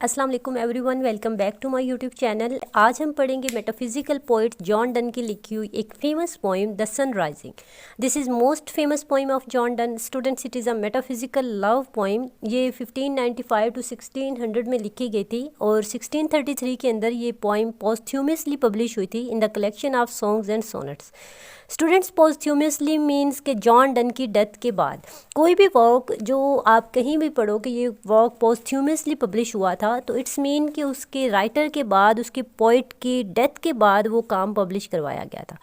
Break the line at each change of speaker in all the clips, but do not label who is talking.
अस्सलाम वालेकुम everyone, welcome back to my YouTube channel. आज हम पढ़ेंगे मेटाफिजिकल पोइट जॉन डन की लिखी हुई एक famous poem the sun rising. This is most famous poem of John Donne. Students, it is a metaphysical love poem. ये 1595 to 1600 में लिखी गई थी और 1633 के अंदर ये पोइम पोस्ट्यूमसली पब्लिश हुई थी in the collection of songs and sonnets. Students, posthumously means के जॉन डन की डेथ के बाद कोई भी वर्क जो आप कहीं भी पढ़ो कि ये वर्क पोस्ट्यूमसली पब्लिश हुआ था, तो इट्स मीन कि उसके राइटर के बाद, उसके पोइट की डेथ के बाद वो काम पब्लिश करवाया गया था।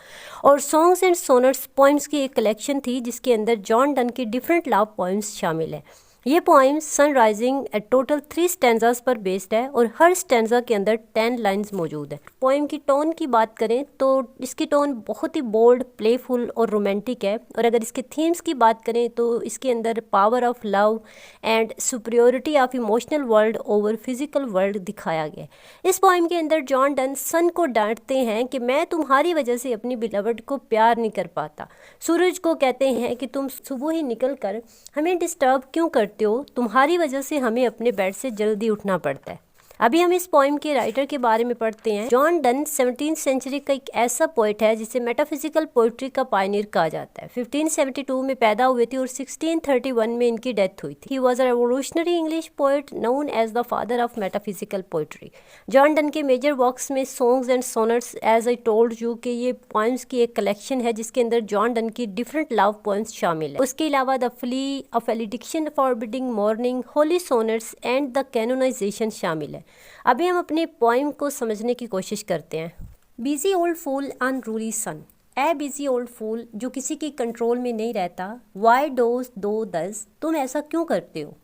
और सॉन्ग्स एंड सोनेट्स पोइम्स की एक कलेक्शन थी जिसके अंदर जॉन डन की डिफरेंट लव पोइम्स शामिल है। ये poem sun rising total 3 stanzas पर बेस्ड है और हर स्टैंजा के अंदर 10 लाइंस मौजूद है। पोइम की टोन की बात करें तो इसकी टोन बहुत ही बोल्ड, प्लेफुल और रोमांटिक है। और अगर इसके थीम्स की बात करें तो इसके अंदर power of love and superiority of emotional world over physical world दिखाया गया है। इस पोइम के अंदर जॉन डन सन को डांटते हैं कि मैं तुम्हारी वजह से अपनी बिलवड को प्यार नहीं कर पाता। सूरज को कहते हैं कि तुम सुबह ही निकल कर हमें डिस्टर्ब क्यों करते हो, तुम्हारी वजह से हमें अपने बेड से जल्दी उठना पड़ता है। अभी हम इस पोइम के राइटर के बारे में पढ़ते हैं। जॉन डन 17th सेंचुरी का एक ऐसा पोइट है जिसे मेटाफिजिकल पोइट्री का पायनियर कहा जाता है। 1572 में पैदा हुए थे और 1631 में इनकी डेथ हुई थी। He was a revolutionary English poet known as the father of metaphysical poetry. John Donne के मेजर वर्क्स में songs and sonnets, as I told you कि ये पोइम्स की एक कलेक्शन है जिसके अंदर जॉन डन की डिफरेंट लव पोइम्स शामिल है। उसके अलावा the flea, a valediction, forbidding mourning, holy sonnets and the canonization शामिल है। अभी हम अपने पोइम को समझने की कोशिश करते हैं। बिजी ओल्ड फूल, अनरूली सन। ए बिजी ओल्ड फूल जो किसी के कंट्रोल में नहीं रहता, वाई डोज दो दस, तुम ऐसा क्यों करते हो।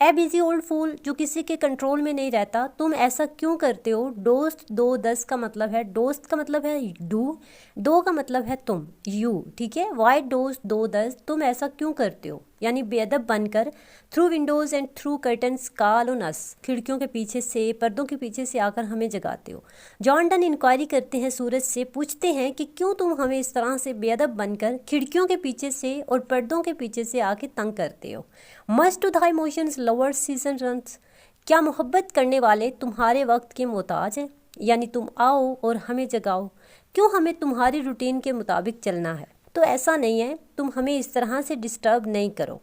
ए बिजी ओल्ड फूल जो किसी के कंट्रोल में नहीं रहता, तुम ऐसा क्यों करते हो। दोस्त दो दस का मतलब है, दोस्त का मतलब है डू, दो का मतलब है तुम, यू, ठीक है। वाई डोज दो दस, तुम ऐसा क्यों करते हो, यानी बेअदब बनकर। Through Windows and through curtains call on us, खिड़कियों के पीछे से, पर्दों के पीछे से आकर हमें जगाते हो। जॉन डन इंक्वायरी करते हैं सूरज से, पूछते हैं कि क्यों तुम हमें इस तरह से बेअदब बनकर खिड़कियों के पीछे से और पर्दों के पीछे से आके तंग करते हो। Must to the emotions lovers season runs, क्या मोहब्बत करने वाले तुम्हारे वक्त के मोहताज हैं, यानी तुम आओ और हमें जगाओ। क्यों हमें तुम्हारी रूटीन के मुताबिक चलना है, तो ऐसा नहीं है, तुम हमें इस तरह से डिस्टर्ब नहीं करो।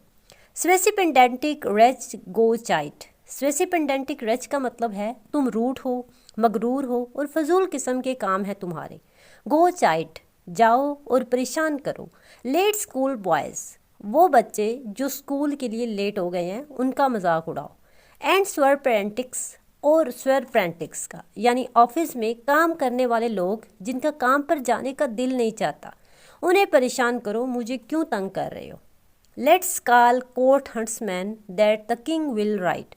स्वेसिपेंडेंटिक रेच गो चाइट। स्वेसिपेंडेंटिक रेच का मतलब है तुम रूठ हो, मगरूर हो और फजूल किस्म के काम है तुम्हारे। गो चाइट, जाओ और परेशान करो। लेट स्कूल बॉयज़, वो बच्चे जो स्कूल के लिए लेट हो गए हैं उनका मजाक उड़ाओ। एंड स्वर पेरेंटिक्स, और स्वर पेरेंटिक्स का यानी ऑफिस में काम करने वाले लोग जिनका काम पर जाने का दिल नहीं चाहता, उन्हें परेशान करो, मुझे क्यों तंग कर रहे हो। Let's call court huntsman that the king will write.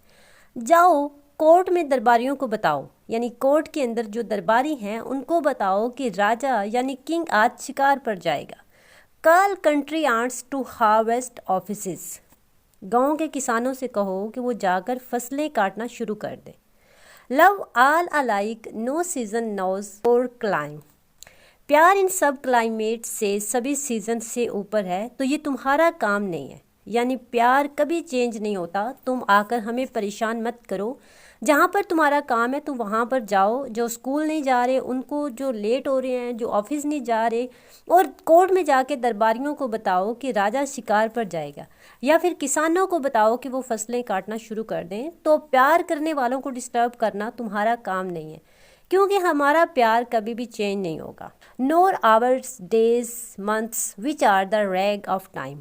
जाओ कोर्ट में दरबारियों को बताओ, यानी कोर्ट के अंदर जो दरबारी हैं उनको बताओ कि राजा यानी किंग आज शिकार पर जाएगा। Call country ants to harvest offices. गांव के किसानों से कहो कि वो जाकर फसलें काटना शुरू कर दें। Love all alike, no season knows और क्लाइम। प्यार इन सब क्लाइमेट से, सभी सीजन से ऊपर है, तो ये तुम्हारा काम नहीं है, यानी प्यार कभी चेंज नहीं होता। तुम आकर हमें परेशान मत करो। जहाँ पर तुम्हारा काम है तुम वहाँ पर जाओ। जो स्कूल नहीं जा रहे उनको, जो लेट हो रहे हैं, जो ऑफिस नहीं जा रहे, और कोर्ट में जाके दरबारियों को बताओ कि राजा शिकार पर जाएगा, या फिर किसानों को बताओ कि वो फसलें काटना शुरू कर दें। तो प्यार करने वालों को डिस्टर्ब करना तुम्हारा काम नहीं है, क्योंकि हमारा प्यार कभी भी चेंज नहीं होगा। Nor hours, days, months which are the rag of time.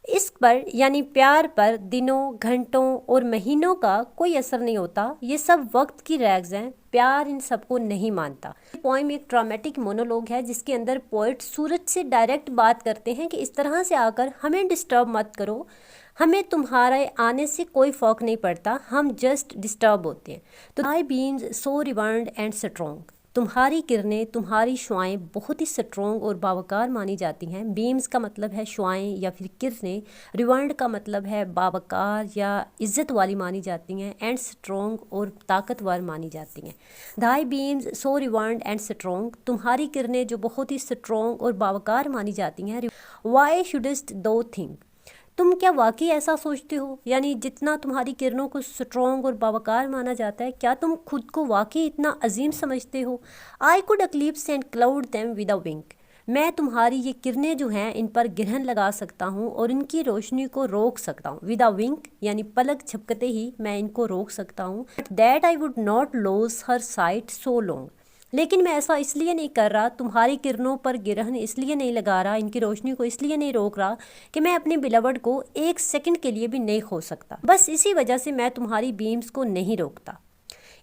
इस पर यानी प्यार पर दिनों, घंटों और महीनों का कोई असर नहीं होता, ये सब वक्त की रैग्स हैं, प्यार इन सबको नहीं मानता। पोइम एक ड्रामेटिक मोनोलॉग है जिसके अंदर पोइट सूरज से डायरेक्ट बात करते हैं कि इस तरह से आकर हमें डिस्टर्ब मत करो, हमें तुम्हारे आने से कोई फ़र्क नहीं पड़ता, हम जस्ट डिस्टर्ब होते हैं। तो I beams so reverend and strong, तुम्हारी किरणें, तुम्हारी शुआएं बहुत ही स्ट्रॉन्ग और बावकार मानी जाती हैं। बीम्स का मतलब है शुआएं या फिर किरणें, रिवर्ड का मतलब है बावकार या इज्जत वाली मानी जाती हैं, एंड स्ट्रॉन्ग और ताकतवर मानी जाती हैं। Thy beams so reverend and strong, तुम्हारी किरणें जो बहुत ही स्ट्रॉन्ग और बावकार मानी जाती हैं। वाई शुडस्ट दो थिंक, तुम क्या वाकई ऐसा सोचते हो? यानी जितना तुम्हारी किरणों को स्ट्रॉन्ग और बावकार माना जाता है, क्या तुम खुद को वाकई इतना अजीम समझते हो? I could eclipse and cloud them with a wink. मैं तुम्हारी ये किरणें जो हैं इन पर ग्रहण लगा सकता हूँ और इनकी रोशनी को रोक सकता हूँ। विद अ विंक यानी पलक झपकते ही मैं इनको रोक सकता हूँ। That I would not loss her site so long. लेकिन मैं ऐसा इसलिए नहीं कर रहा, तुम्हारी किरणों पर ग्रहण इसलिए नहीं लगा रहा, इनकी रोशनी को इसलिए नहीं रोक रहा कि मैं अपने बिलवड को एक सेकंड के लिए भी नहीं खो सकता। बस इसी वजह से मैं तुम्हारी बीम्स को नहीं रोकता।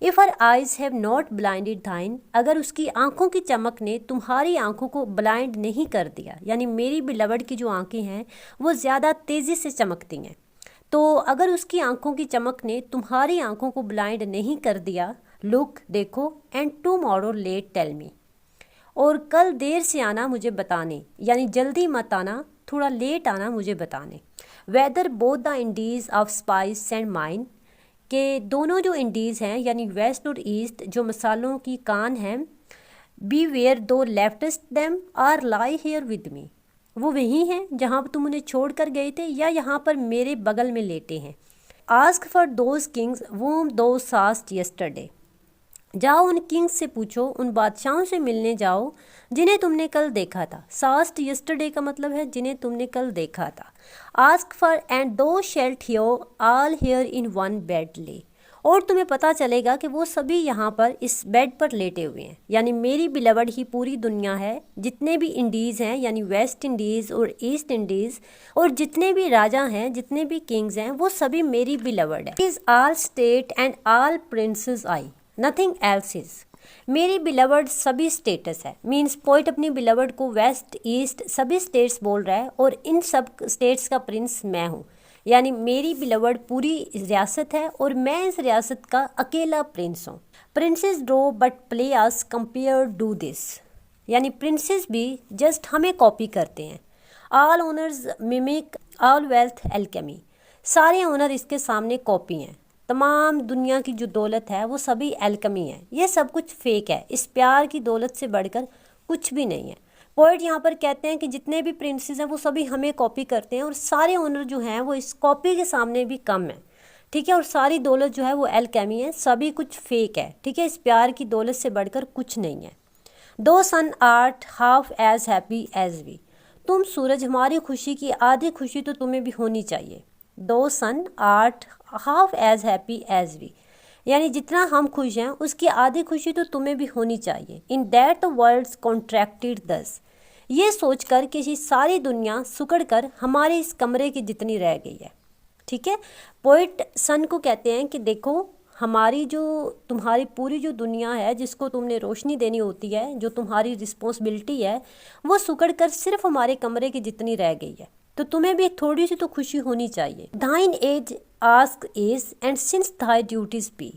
If her eyes have not blinded thine, अगर उसकी आंखों की चमक ने तुम्हारी आंखों को ब्लाइंड नहीं कर दिया, यानी मेरी बिलवड की जो आंखें हैं वो ज़्यादा तेज़ी से चमकती हैं, तो अगर उसकी आंखों की चमक ने तुम्हारी आंखों को ब्लाइंड नहीं कर दिया, लुक देखो, and tomorrow late tell me, और कल देर से आना मुझे बताने, यानी जल्दी मत आना, थोड़ा लेट आना मुझे बताने। Whether both the Indies of spice and mine, के दोनों जो इंडीज़ हैं यानी वेस्ट और ईस्ट जो मसालों की कान हैं, be where thou leftest them are lie here with me, वो वही हैं जहाँ तुम उन्हें छोड़ कर गए थे या यहाँ पर मेरे बगल में लेटे हैं। आस्क फॉर दोज किंग्स वोम दो सास्ट यस्टरडे, जाओ उन किंग्स से पूछो, उन बादशाहों से मिलने जाओ जिन्हें तुमने कल देखा था। सास्ट यस्टरडे का मतलब है जिन्हें तुमने कल देखा था। आस्क फॉर एंड दो shalt here all here in one bed ले, और तुम्हें पता चलेगा कि वो सभी यहाँ पर इस बेड पर लेटे हुए हैं, यानी मेरी बिलवड ही पूरी दुनिया है। जितने भी इंडीज़ हैं यानी वेस्ट इंडीज़ और ईस्ट इंडीज़, और जितने भी राजा हैं, जितने भी किंग्स हैं, वो सभी मेरी बिलवड है। Is all state and all princess I, nothing else is. मेरी बिलवड सभी स्टेटस है, मीन्स पोइट अपनी बिलवड को वेस्ट ईस्ट सभी स्टेट्स बोल रहा है, और इन सब स्टेट्स का प्रिंस मैं हूँ, यानी मेरी बिलवड पूरी रियासत है और मैं इस रियासत का अकेला प्रिंस हूँ। Princes draw but play us compare do this, यानी प्रिंसेस भी जस्ट हमें कॉपी करते हैं। All owners mimic all wealth alchemy, सारे ओनर इसके सामने कॉपी हैं। तमाम दुनिया की जो दौलत है वो सभी एल्केमी है, ये सब कुछ फेक है, इस प्यार की दौलत से बढ़कर कुछ भी नहीं है। पोइट यहाँ पर कहते हैं कि जितने भी प्रिंसेस हैं वो सभी हमें कॉपी करते हैं और सारे ओनर जो हैं वो इस कॉपी के सामने भी कम है, ठीक है, और सारी दौलत जो है वो एल्केमी है, सभी कुछ फेक है, ठीक है, इस प्यार की दौलत से बढ़कर कुछ नहीं है। Thou sun art half as happy as we, तुम सूरज हमारी खुशी की आधी खुशी तो तुम्हें भी होनी चाहिए। Thou sun art half as happy as we, यानी जितना हम खुश हैं उसकी आधी खुशी तो तुम्हें भी होनी चाहिए। In that the world's contracted thus, ये सोचकर कि सारी दुनिया सुकड़ कर हमारे इस कमरे की जितनी रह गई है, ठीक है। पोइट सन को कहते हैं कि देखो हमारी जो तुम्हारी पूरी जो दुनिया है जिसको तुमने रोशनी देनी होती है, जो तुम्हारी रिस्पॉन्सिबिलिटी है, वो सुकड़ कर सिर्फ हमारे कमरे की जितनी रह गई है, तो तुम्हें भी थोड़ी सी तो खुशी होनी चाहिए। Thine age ask ease and since thy duties be,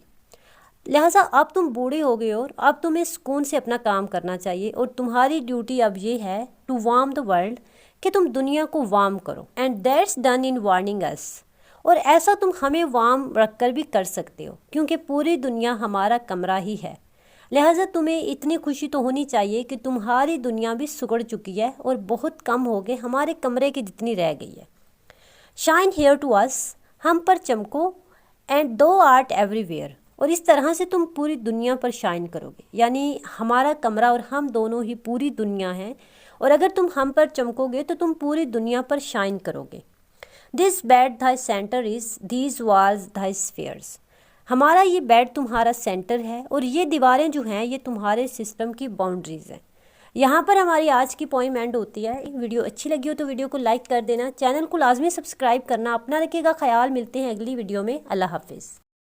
लिहाजा अब तुम बूढ़े हो गए और अब तुम्हें सुकून से अपना काम करना चाहिए, और तुम्हारी ड्यूटी अब ये है टू वार्म द वर्ल्ड, कि तुम दुनिया को वार्म करो। And that's done in warming us, और ऐसा तुम हमें वार्म रखकर भी कर सकते हो क्योंकि पूरी दुनिया हमारा कमरा ही है। लिहाजा तुम्हें इतनी खुशी तो होनी चाहिए कि तुम्हारी दुनिया भी सुगड़ चुकी है और बहुत कम हो गए हमारे कमरे की जितनी रह गई है। शाइन हेयर टू अस, हम पर चमको, एंड दो आर्ट एवरीवेयर, और इस तरह से तुम पूरी दुनिया पर शाइन करोगे, यानी हमारा कमरा और हम दोनों ही पूरी दुनिया हैं, और अगर तुम हम पर चमकोगे तो तुम पूरी दुनिया पर शाइन करोगे। This bed thy centre is, these walls thy spheres, हमारा ये बेड तुम्हारा सेंटर है और ये दीवारें जो हैं ये तुम्हारे सिस्टम की बाउंड्रीज हैं। यहाँ पर हमारी आज की पोइम एंड होती है। वीडियो अच्छी लगी हो तो वीडियो को लाइक कर देना, चैनल को लाजमी सब्सक्राइब करना। अपना रखिएगा ख्याल, मिलते हैं अगली वीडियो में। अल्लाह हाफिज़।